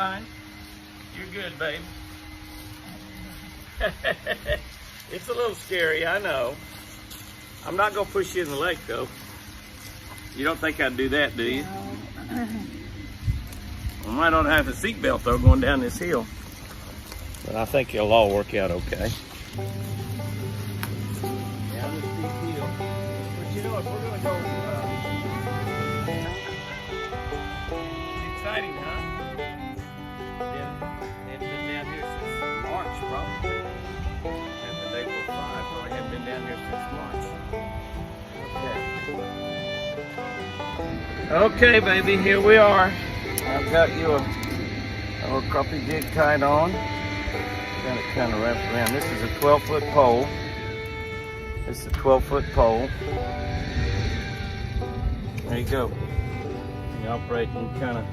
fine. You're good, babe. It's a little scary, I know. I'm not gonna push you in the lake though. You don't think I'd do that, do you? No. I might not have a seatbelt though going down this hill. But I think it'll all work out okay. Down this steep hill. But you know, if we're gonna go, it's exciting, huh? Haven't been down here since March, probably. Haven't been April 5. Probably haven't been down here since March. Okay, baby, here we are. I've got you a little crappie jig tied on. Got it kind of wrapped around. This is a 12-foot pole. This is a 12-foot pole. There you go. You operate and kind of,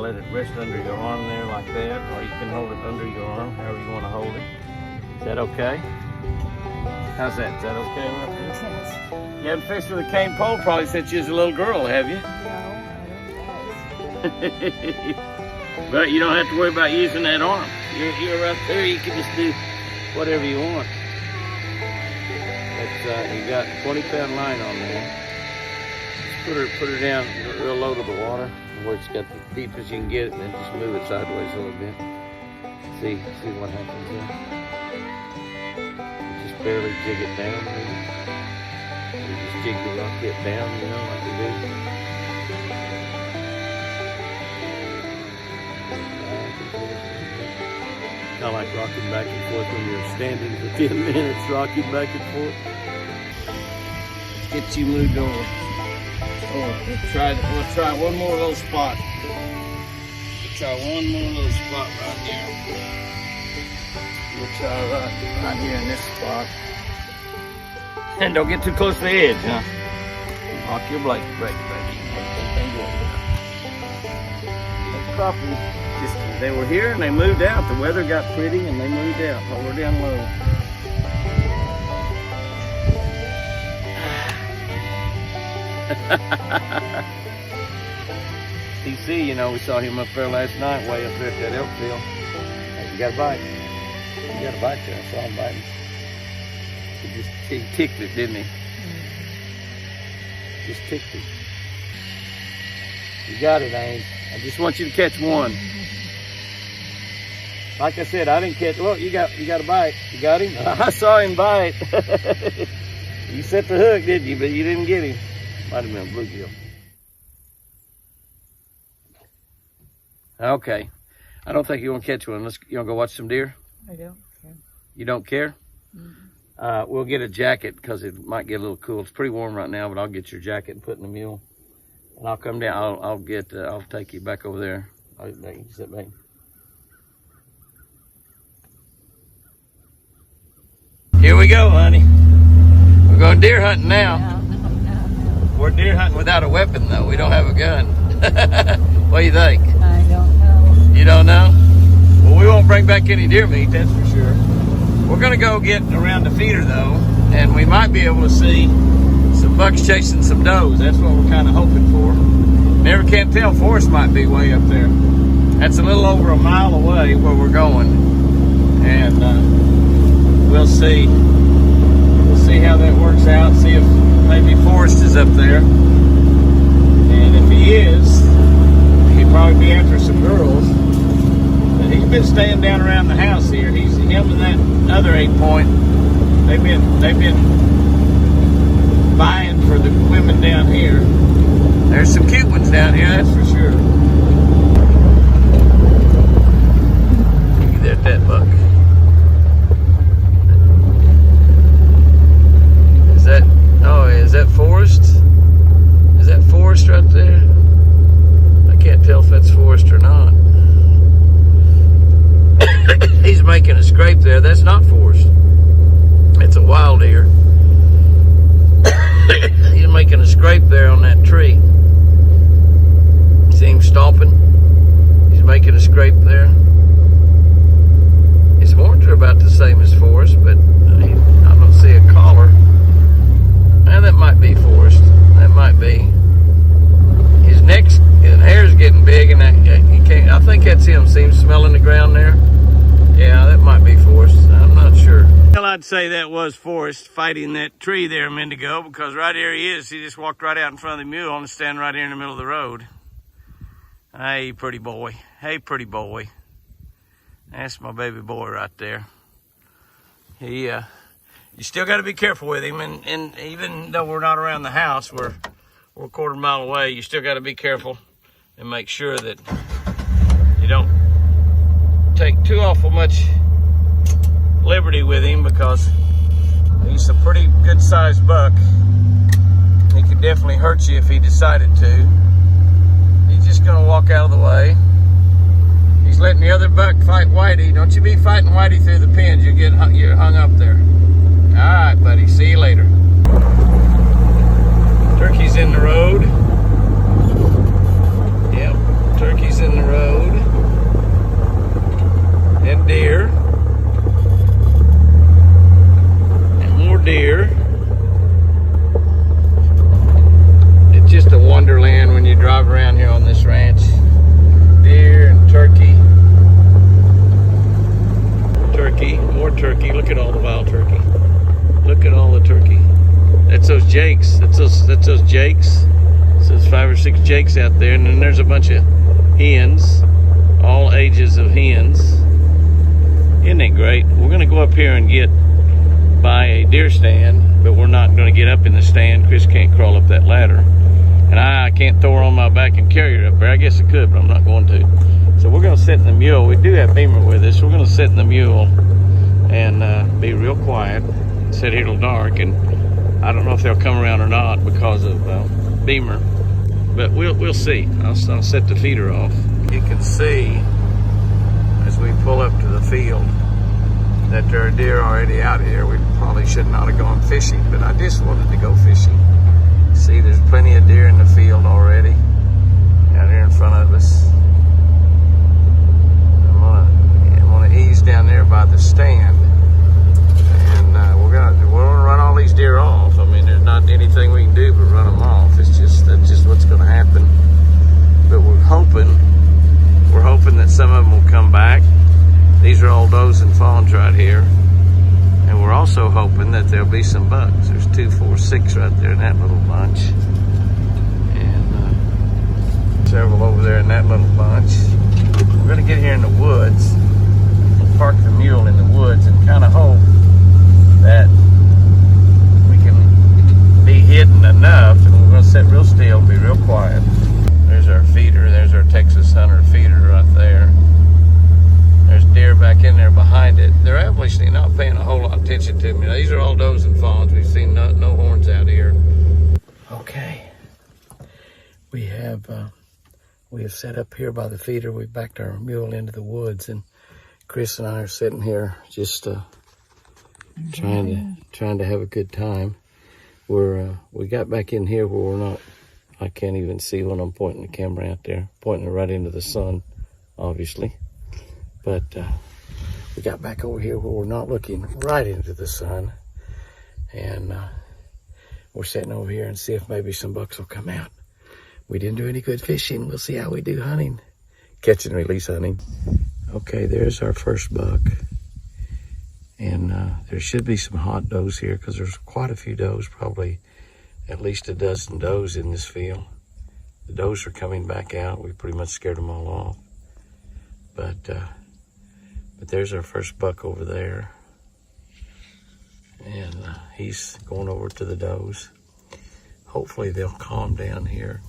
let it rest under your arm there like that, or you can hold it under your arm, however you want to hold it. Is that okay? How's that? Is that okay right there? Yes. You haven't fished with a cane pole probably since you was a little girl, have you? No, I don't know. But you don't have to worry about using that arm. You're right there, you can just do whatever you want. It's, you got 20-pound line on there. Just put her down real low to the water, where it's got the deepest you can get it, and then just move it sideways a little bit. See what happens there. You just barely jig it down, maybe. You just jig the rocket down, like you do. Kind of like rocking back and forth when you're standing for 10 minutes, rocking back and forth. Let's get you moved over. We'll try one more little spot. We'll try one more little spot right here. We'll try right here in this spot. And don't get too close to the edge, huh? Lock your brake, baby. That's crappie. They were here and they moved out. The weather got pretty and they moved out. But we're down low. TC, we saw him up there last night, way up there at that elk field. Hey, you got a bite. You got a bite there. I saw him biting. He ticked it, didn't he? Just ticked it. You got it, Ames. I just want you to catch one. Like I said, I didn't catch. Look, you got a bite. You got him? I saw him bite. You set the hook, didn't you? But you didn't get him. Might have been a bluegill. Okay. I don't think you want to catch one. You want to go watch some deer? I don't care. You don't care? Mm-hmm. We'll get a jacket because it might get a little cool. It's pretty warm right now, but I'll get your jacket and put in the mule. And I'll come down. I'll take you back over there. Sit back. Here we go, honey. We're going deer hunting now. No. We're deer hunting without a weapon, though. We don't have a gun. What do you think? I don't know. You don't know? Well, we won't bring back any deer meat, that's for sure. We're going to go get around the feeder, though, and we might be able to see some bucks chasing some does. That's what we're kind of hoping for. Never can tell. Forest might be way up there. That's a little over a mile away where we're going, and we'll see. We'll see how that works out. See if maybe Forrest is up there, and if he is, he'll probably be after some girls. But he's been staying down around the house here. Him and that other 8-point. They've been vying for the women down here. There's some cute ones down here, that's for sure. There's that buck. Is that Forrest? Is that Forrest right there? I can't tell if that's Forrest or not. He's making a scrape there. That's not Forrest. It's a wild deer. He's making a scrape there on that tree. See him stomping? He's making a scrape there. see him? See him smelling the ground there? Yeah, that might be Forrest. I'm not sure. Well, I'd say that was Forrest fighting that tree there a minute ago, because right here he is. He just walked right out in front of the mule and standing right here in the middle of the road. Hey, pretty boy. Hey, pretty boy. That's my baby boy right there. He, you still got to be careful with him, and even though we're not around the house, we're a quarter mile away, you still got to be careful and make sure that you don't take too awful much liberty with him, because he's a pretty good sized buck. He could definitely hurt you if he decided to. He's just gonna walk out of the way. He's letting the other buck fight Whitey. Don't you be fighting Whitey through the pins. You're hung up there. All right, buddy. See you later. Turkey's in the road. Yep, turkey's in the road. And deer. And more deer. It's just a wonderland when you drive around here on this ranch. Deer and turkey. Turkey, more turkey. Look at all the wild turkey. Look at all the turkey. That's those jakes. That's those jakes. So there's 5 or 6 jakes out there, and then there's a bunch of hens, all ages of hens. Isn't it great? We're gonna go up here and get by a deer stand, but we're not gonna get up in the stand. Chris can't crawl up that ladder. And I can't throw her on my back and carry her up there. I guess I could, but I'm not going to. So we're gonna sit in the mule. We do have Beamer with us. We're gonna sit in the mule and be real quiet, sit here till dark. And I don't know if they'll come around or not because of Beamer, but we'll see. I'll set the feeder off. You can see as we pull up to the field that there are deer already out here. We probably should not have gone fishing, but I just wanted to go fishing. See, there's plenty of deer in the field already out here in front of us. I'm gonna ease down there by the stand, and we're gonna run all these deer off. I mean, there's not anything we can do but run them off. That's just what's gonna happen. But we're hoping that some of them will come back. These are all does and fawns right here. And we're also hoping that there'll be some bucks. There's 2, 4, 6 right there in that little bunch. And several over there in that little bunch. We're gonna get here in the woods. We'll park the mule in the woods and kind of hope that we can be hidden enough, and we're gonna sit real still, be real quiet. There's our feeder, there's our Texas Hunter feeder right there. There's deer back in there behind it. They're obviously not paying a whole lot of attention to me. Now, these are all does and fawns. We've seen no horns out here. Okay. We have set up here by the feeder. We backed our mule into the woods, and Chris and I are sitting here just trying to have a good time. We got back in here where we're not. I can't even see when I'm pointing the camera out there, pointing it right into the sun, obviously. But we got back over here where we're not looking right into the sun. And we're sitting over here and see if maybe some bucks will come out. We didn't do any good fishing. We'll see how we do hunting. Catch and release hunting. Okay, there's our first buck. And there should be some hot does here because there's quite a few does, probably at least a dozen does in this field. The does are coming back out. We pretty much scared them all off. But there's our first buck over there. And he's going over to the does. Hopefully they'll calm down here.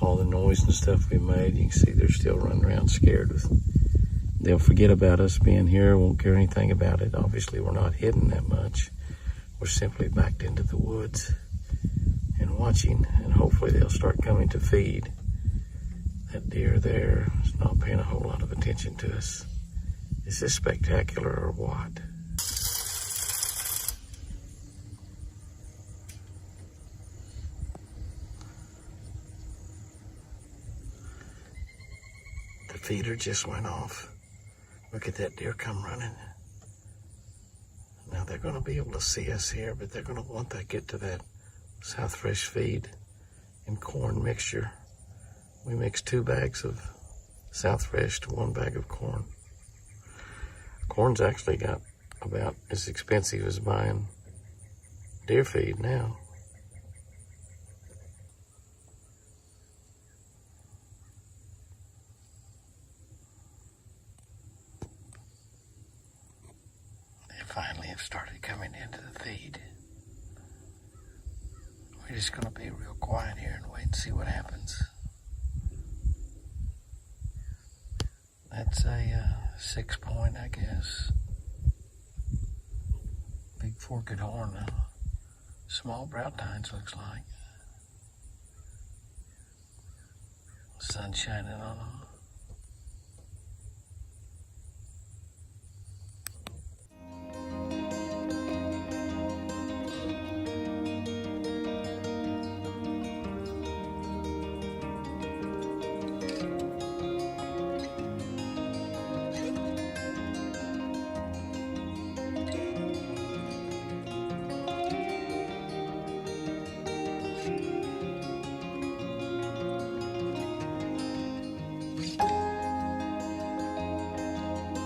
All the noise and stuff we made, you can see they're still running around scared. They'll forget about us being here, won't care anything about it. Obviously we're not hidden that much. We're simply backed into the woods and watching, and hopefully they'll start coming to feed. That deer there is not paying a whole lot of attention to us. Is this spectacular or what? The feeder just went off. Look at that deer come running. Now they're gonna be able to see us here, but they're gonna want to get to that South Fresh feed and corn mixture. We mixed 2 bags of South Fresh to 1 bag of corn. Corn's actually got about as expensive as buying deer feed now. They finally have started coming into the feed. We're just going to be real quiet here and wait and see what happens. That's a 6-point, I guess. Big forked horn. Small brow tines, looks like. Sun shining on them.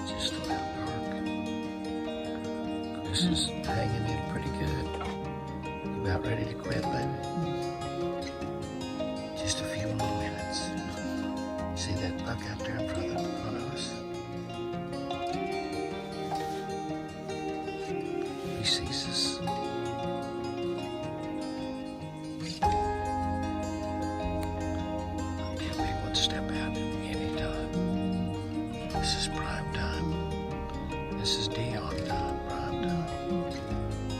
Just about dark. This is hanging in pretty good. You about ready to quit, baby? Just a few more minutes. See that buck out there in front of us? He sees us. Might be a big one step out at any time. This is prime time. This is Dion time, prime time.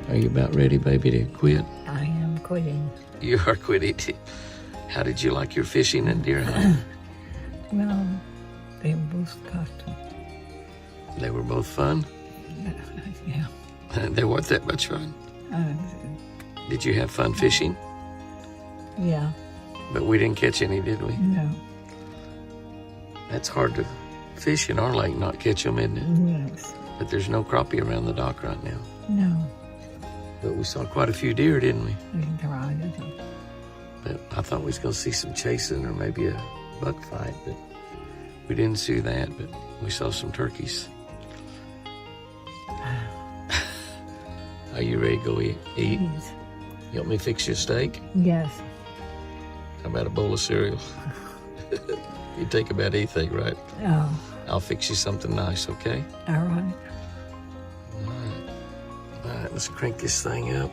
Are you about ready, baby, to quit? I am quitting. You are quitting. How did you like your fishing and deer hunting? Well, they both got to. They were both fun? Yeah. They weren't that much fun. Uh, Did you have fun fishing? yeah. But we didn't catch any, did we? No. That's hard to fish in our lake, not catch them, isn't it? Yes. But there's no crappie around the dock right now. No. But we saw quite a few deer, didn't we? We can try it. But I thought we was going to see some chasing or maybe a buck fight, but we didn't see that, but we saw some turkeys. Are you ready to go eat? Yes. You want me to fix you a steak? Yes. How about a bowl of cereal? You take about anything, right? Oh, I'll fix you something nice, okay? all right. All right. All right, let's crank this thing up.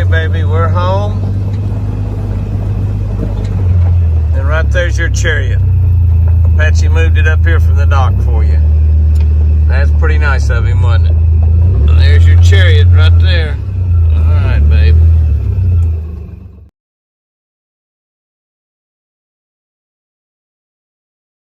Baby, we're home. And right there's your chariot. Apache moved it up here from the dock for you. That's pretty nice of him, wasn't it?